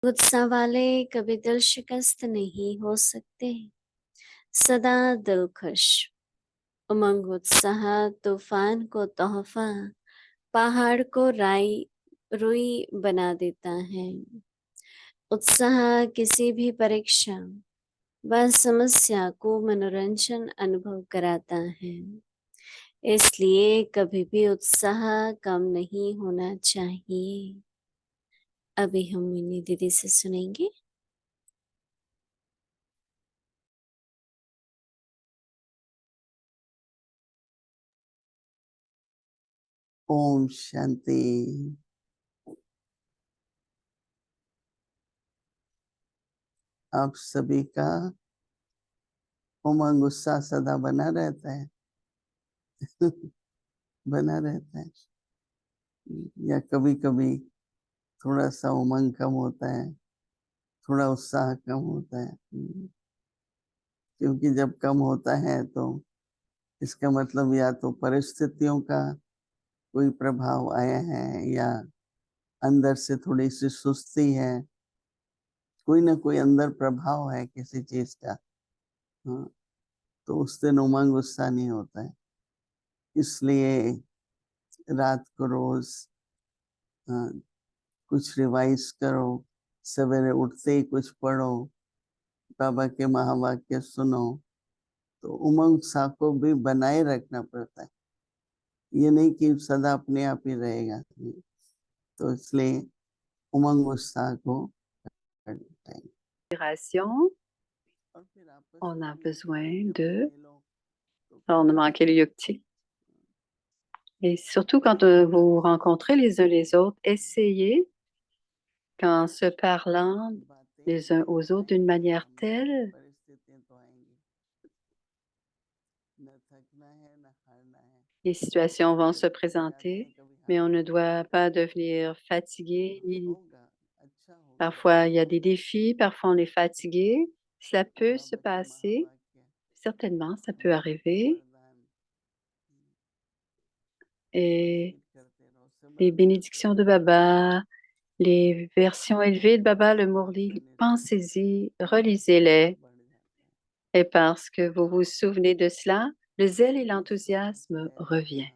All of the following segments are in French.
उत्साह वाले कभी दिल शिकस्त नहीं हो सकते, सदा दिल खुश। उमंग उत्साह तूफान को तोहफा, पहाड़ को रुई बना देता है। उत्साह किसी भी परीक्षा व समस्या को मनोरंजन अनुभव कराता है। इसलिए कभी भी उत्साह कम नहीं होना चाहिए। अभी हम मिनी दीदी से सुनेंगे। ओम शांति। आप सभी का उमंग उत्साह सदा बना रहता है। बना रहता है या कभी कभी थोड़ा सा उमंग कम होता है, थोड़ा उत्साह कम होता है। क्योंकि जब कम होता है तो इसका मतलब या तो परिस्थितियों का कोई प्रभाव आया है या अंदर से थोड़ी सी सुस्ती है, कोई ना कोई अंदर प्रभाव है किसी चीज का। हाँ, तो उस दिन उमंग उत्साह नहीं होता है। इसलिए रात को रोज हाँ, कुछ रिवाइज करो, सवेरे उठते ही कुछ पढ़ो, बाबा के महावाक्य सुनो, तो उमंग उत्साह को भी बनाए रखना पड़ता है। ये नहीं कि सदा अपने आप ही रहेगा। तो इसलिए उमंग उत्साह को करना चाहिए। On a besoin de rendement yukti. Et surtout quand vous rencontrez les uns les autres, essayez, qu'en se parlant les uns aux autres d'une manière telle les situations vont se présenter, mais on ne doit pas devenir fatigué. Parfois, il y a des défis, parfois on est fatigué. Cela peut se passer, certainement, ça peut arriver. Et les bénédictions de Baba, les versions élevées de Baba, le Mourli, pensez-y, relisez-les. Et parce que vous vous souvenez de cela, le zèle et l'enthousiasme reviennent.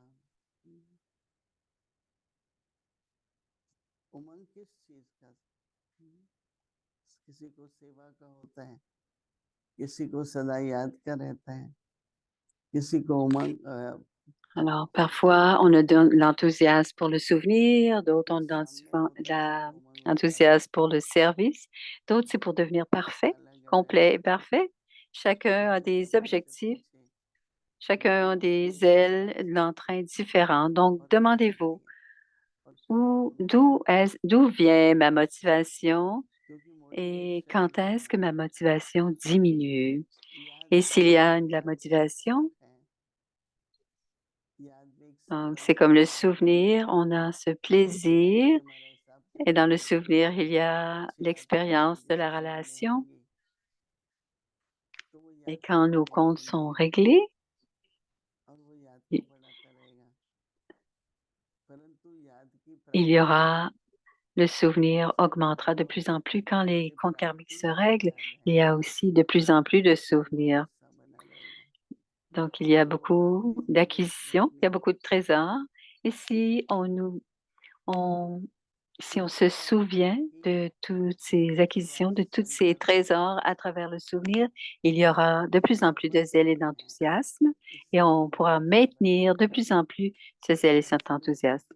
उमंग किस चीज का? किसी को सेवा का होता है, किसी को सदा याद का रहता है, किसी को उमंग Alors, parfois, on a de l'enthousiasme pour le souvenir, d'autres ont l'enthousiasme pour le service, d'autres c'est pour devenir parfait, complet et parfait. Chacun a des objectifs, chacun a des ailes de l'entrain différents. Donc, demandez-vous, d'où vient ma motivation et quand est-ce que ma motivation diminue? Et s'il y a de la motivation, donc c'est comme le souvenir, on a ce plaisir et dans le souvenir, il y a l'expérience de la relation. Et quand nos comptes sont réglés, il y aura le souvenir augmentera de plus en plus. Quand les comptes karmiques se règlent, il y a aussi de plus en plus de souvenirs. Donc, il y a beaucoup d'acquisitions, il y a beaucoup de trésors. Et si si on se souvient de toutes ces acquisitions, de tous ces trésors à travers le souvenir, il y aura de plus en plus de zèle et d'enthousiasme et on pourra maintenir de plus en plus ce zèle et cet enthousiasme.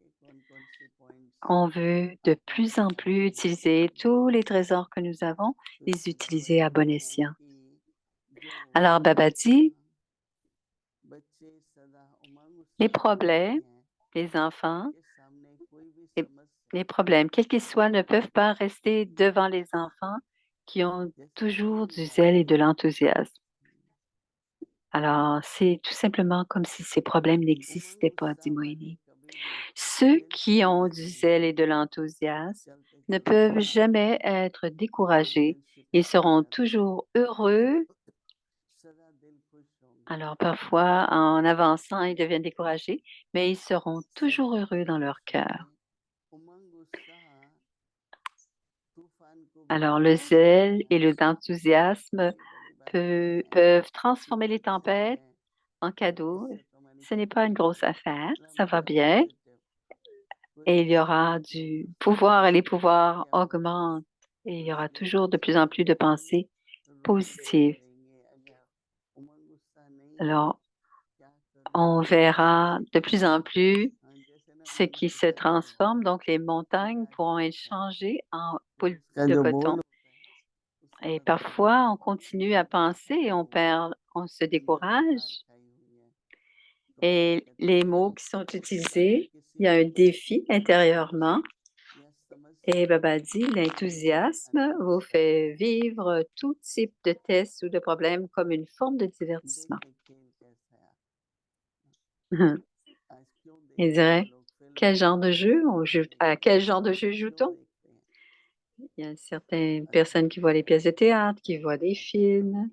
On veut de plus en plus utiliser tous les trésors que nous avons, les utiliser à bon escient. Alors, Baba dit, les problèmes, les enfants, les problèmes, quels qu'ils soient, ne peuvent pas rester devant les enfants qui ont toujours du zèle et de l'enthousiasme. Alors, c'est tout simplement comme si ces problèmes n'existaient pas, dit Moïni. Ceux qui ont du zèle et de l'enthousiasme ne peuvent jamais être découragés. Ils seront toujours heureux. Alors, parfois, en avançant, ils deviennent découragés, mais ils seront toujours heureux dans leur cœur. Alors, le zèle et l'enthousiasme peuvent transformer les tempêtes en cadeaux. Ce n'est pas une grosse affaire, ça va bien. Et il y aura du pouvoir et les pouvoirs augmentent. Et il y aura toujours de plus en plus de pensées positives. Alors, on verra de plus en plus ce qui se transforme. Donc, les montagnes pourront être changées en boules का de जो बोल béton. Et parfois, on continue à penser et on se décourage. Et les mots qui sont utilisés, il y a un défi intérieurement. Et Baba dit, l'enthousiasme vous fait vivre tout type de tests ou de problèmes comme une forme de divertissement. Il dirait, quel genre de jeu on joue? À quel genre de jeu joue-t-on? Il y a certaines personnes qui voient les pièces de théâtre, qui voient des films.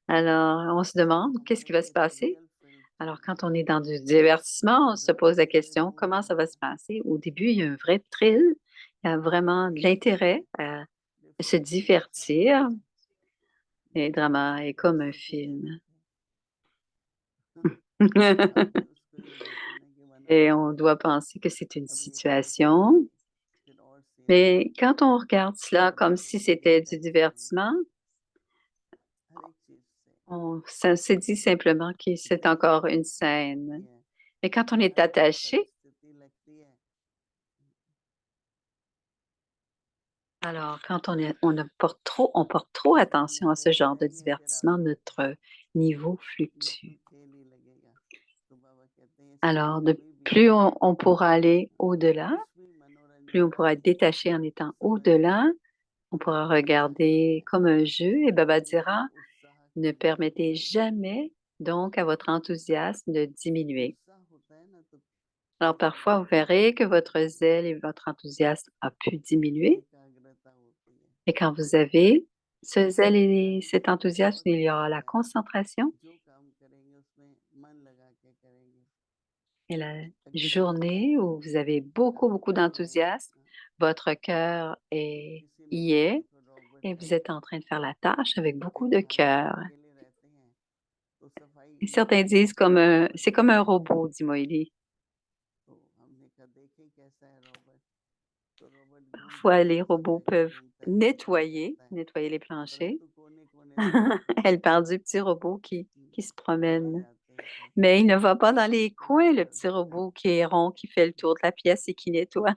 Alors, on se demande, qu'est-ce qui va se passer? Alors, quand on est dans du divertissement, on se pose la question, comment ça va se passer? Au début, il y a un vrai thrill, il y a vraiment de l'intérêt à se divertir. Et le drama est comme un film. Et on doit penser que c'est une situation. Mais quand on regarde cela comme si c'était du divertissement, ça se dit simplement que c'est encore une scène. Mais quand on est attaché, alors quand on porte trop attention à ce genre de divertissement, notre niveau fluctue. Alors, plus on pourra aller au-delà, plus on pourra être détaché en étant au-delà, on pourra regarder comme un jeu et Baba dira, ne permettez jamais donc à votre enthousiasme de diminuer. Alors parfois, vous verrez que votre zèle et votre enthousiasme a pu diminuer. Et quand vous avez ce zèle et cet enthousiasme, il y aura la concentration et la journée où vous avez beaucoup, beaucoup d'enthousiasme, votre cœur y est et vous êtes en train de faire la tâche avec beaucoup de cœur. Et certains disent c'est comme un robot, dit Moïli. Parfois, les robots peuvent nettoyer les planchers. Elle parle du petit robot qui se promène. Mais il ne va pas dans les coins, le petit robot qui est rond, qui fait le tour de la pièce et qui nettoie.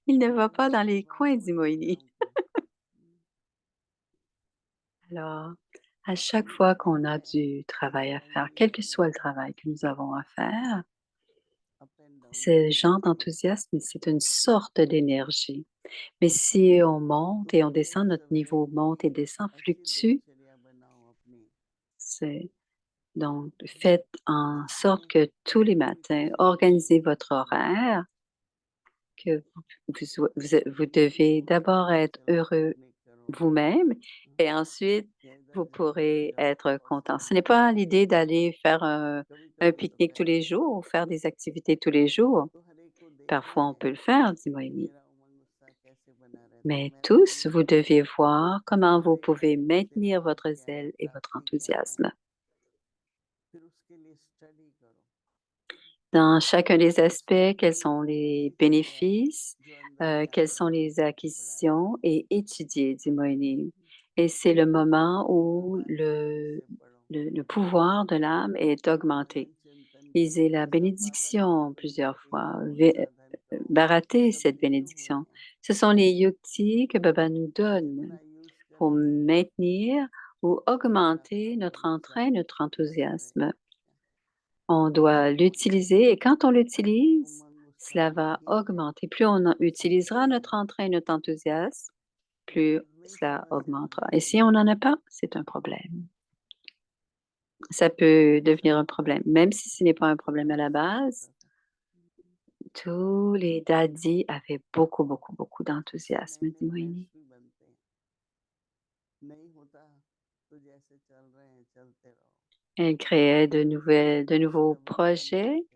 Il ne va pas dans les coins, dit Moïli. Alors, à chaque fois qu'on a du travail à faire, quel que soit le travail que nous avons à faire, ce genre d'enthousiasme, c'est une sorte d'énergie. Mais si on monte et on descend, notre niveau monte et descend, fluctue, c'est donc faites en sorte que tous les matins, organisez votre horaire, que vous devez d'abord être heureux vous-même et ensuite vous pourrez être content. Ce n'est pas l'idée d'aller faire un pique-nique tous les jours ou faire des activités tous les jours. Parfois, on peut le faire, dit Moïni. Mais tous, vous devez voir comment vous pouvez maintenir votre zèle et votre enthousiasme. Dans chacun des aspects, quels sont les bénéfices, quelles sont les acquisitions et étudier, dit Moïni. Et c'est le moment où le pouvoir de l'âme est augmenté. Lisez la bénédiction plusieurs fois, barattez cette bénédiction. Ce sont les yuktis que Baba nous donne pour maintenir ou augmenter notre entrain, notre enthousiasme. On doit l'utiliser et quand on l'utilise, cela va augmenter. Plus on utilisera notre entrain, notre enthousiasme, plus cela augmentera. Et si on n'en a pas, c'est un problème. Ça peut devenir un problème, même si ce n'est pas un problème à la base. Tous les daddies avaient beaucoup, beaucoup, beaucoup d'enthousiasme, dit Moïni. Elle créait de nouveaux projets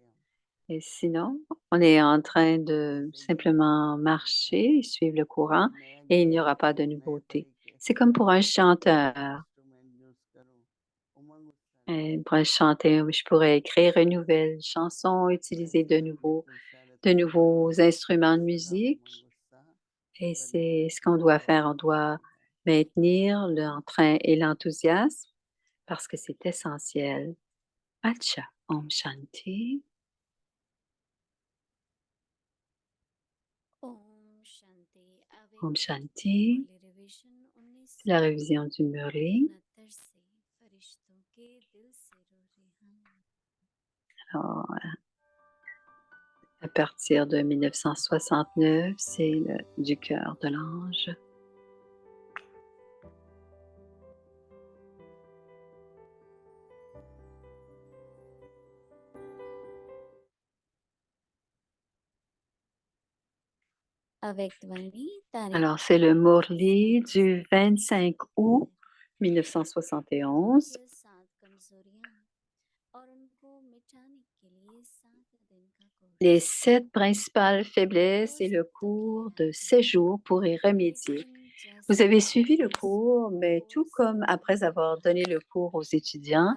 Et sinon, on est en train de simplement marcher, suivre le courant et il n'y aura pas de nouveauté. C'est comme pour un chanteur. Pour un chanteur, je pourrais écrire une nouvelle chanson, utiliser de nouveaux instruments de musique. Et c'est ce qu'on doit faire. On doit maintenir l'entrain et l'enthousiasme parce que c'est essentiel. Acha, Om Shanti. Om Shanti. Om Avec Shanti. Murli Revision La révision du Murli. 1969 से फरिश्तों के दिल से रो रिहान. Alors, à partir de 1969, c'est du cœur de l'ange. Avec Dwani, तारीख Alors, c'est le Murli du 25 août 1971. के साथ कमजोरियां और उनको मिटाने के लिए 7 दिन का course. Les 7 principales faiblesses et le cours de 7 jours pour y remédier. Vous avez suivi le cours, mais tout comme après avoir donné le cours aux étudiants,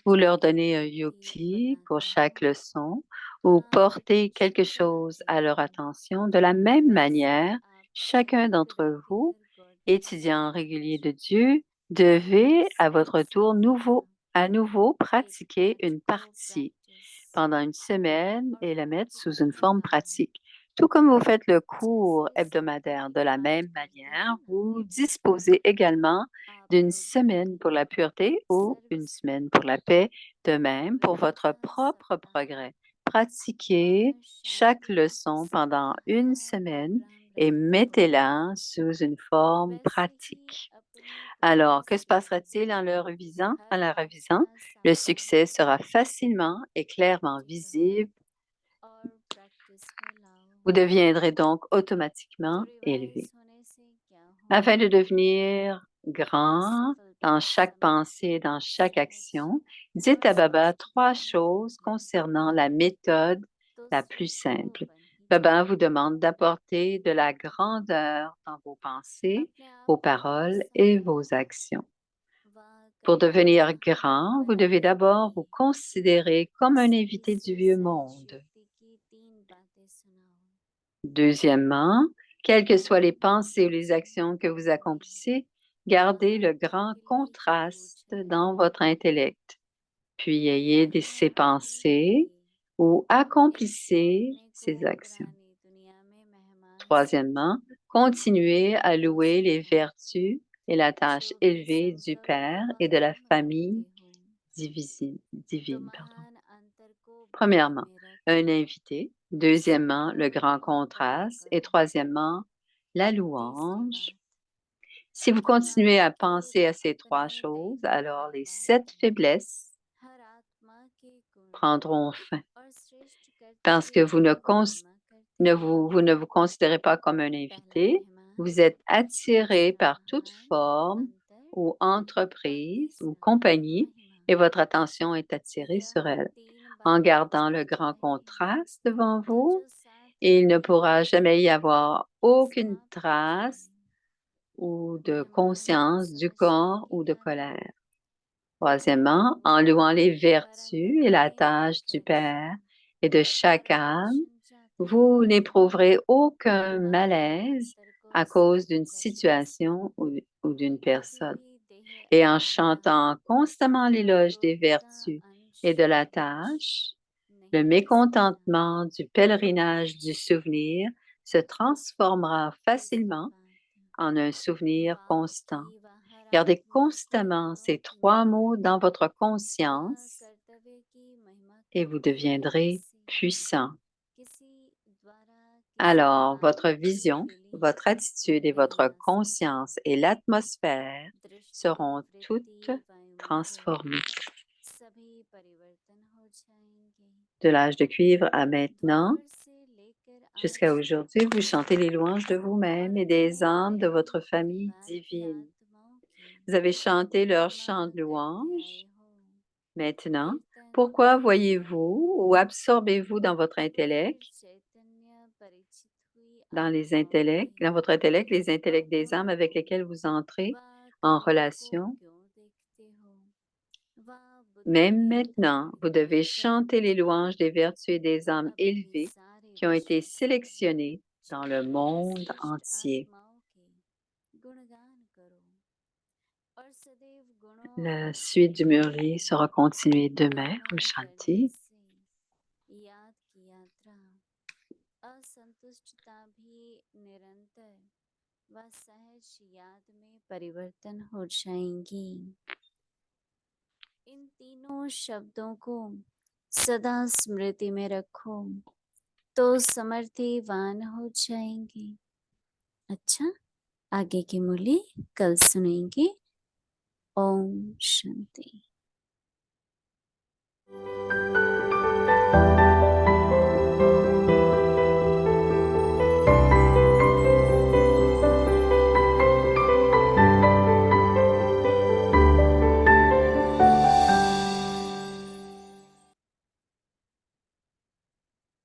vous leur donnez un yukti pour chaque leçon ou portez quelque chose à leur attention. De la même manière, chacun d'entre vous, étudiants réguliers de Dieu, devez à votre tour à nouveau pratiquer une partie pendant une semaine et la mettre sous une forme pratique. Tout comme vous faites le cours hebdomadaire de la même manière, vous disposez également d'une semaine pour la pureté ou une semaine pour la paix, de même pour votre propre progrès. Pratiquez chaque leçon pendant une semaine et mettez-la sous une forme pratique. Alors, que se passera-t-il en le revisant? En la revisant, le succès sera facilement et clairement visible. Vous deviendrez donc automatiquement élevé. Afin de devenir grand dans chaque pensée et dans chaque action, dites à Baba 3 choses concernant la méthode la plus simple. Baba vous demande d'apporter de la grandeur dans vos pensées, vos paroles et vos actions. Pour devenir grand, vous devez d'abord vous considérer comme un invité du vieux monde. Deuxièmement, quelles que soient les pensées ou les actions que vous accomplissez, gardez le grand contraste dans votre intellect. Puis ayez ces pensées ou accomplissez ces actions. Troisièmement, continuez à louer les vertus et la tâche élevée du Père et de la famille divine. Premièrement, un invité. Deuxièmement, le grand contraste. Et troisièmement, la louange. Si vous continuez à penser à ces 3 choses, alors les 7 faiblesses prendront fin parce que vous ne vous considérez pas comme un invité. Vous êtes attiré par toute forme ou entreprise ou compagnie et votre attention est attirée sur elle. En gardant le grand contraste devant vous, il ne pourra jamais y avoir aucune trace ou de conscience du corps ou de colère. Troisièmement, en louant les vertus et la tâche du Père et de chaque âme, vous n'éprouverez aucun malaise à cause d'une situation ou d'une personne. Et en chantant constamment l'éloge des vertus et de la tâche, le mécontentement du pèlerinage du souvenir se transformera facilement en un souvenir constant. Gardez constamment ces 3 mots dans votre conscience et vous deviendrez puissant. Alors, votre vision, votre attitude et votre conscience et l'atmosphère seront toutes transformées. De l'âge de cuivre à maintenant, jusqu'à aujourd'hui, vous chantez les louanges de vous-même et des âmes de votre famille divine. Vous avez chanté leur chant de louange. Maintenant, Pourquoi voyez-vous ou absorbez-vous dans votre intellect, dans votre intellect, les intellects des âmes avec lesquels vous entrez en relation? Même maintenant, vous devez chanter les louanges des vertus et des âmes élevées qui ont été sélectionnées dans le monde entier. La suite du murli sera continuée demain, Om Shanti. असंतुष्टता भी निरंतर व सहज याद में परिवर्तन हो जाएंगी। इन तीनों शब्दों को सदा स्मृति में रखो तो समृद्धिवान हो जाएंगे। अच्छा, आगे की मुरली कल सुनेंगे। ओम शांति।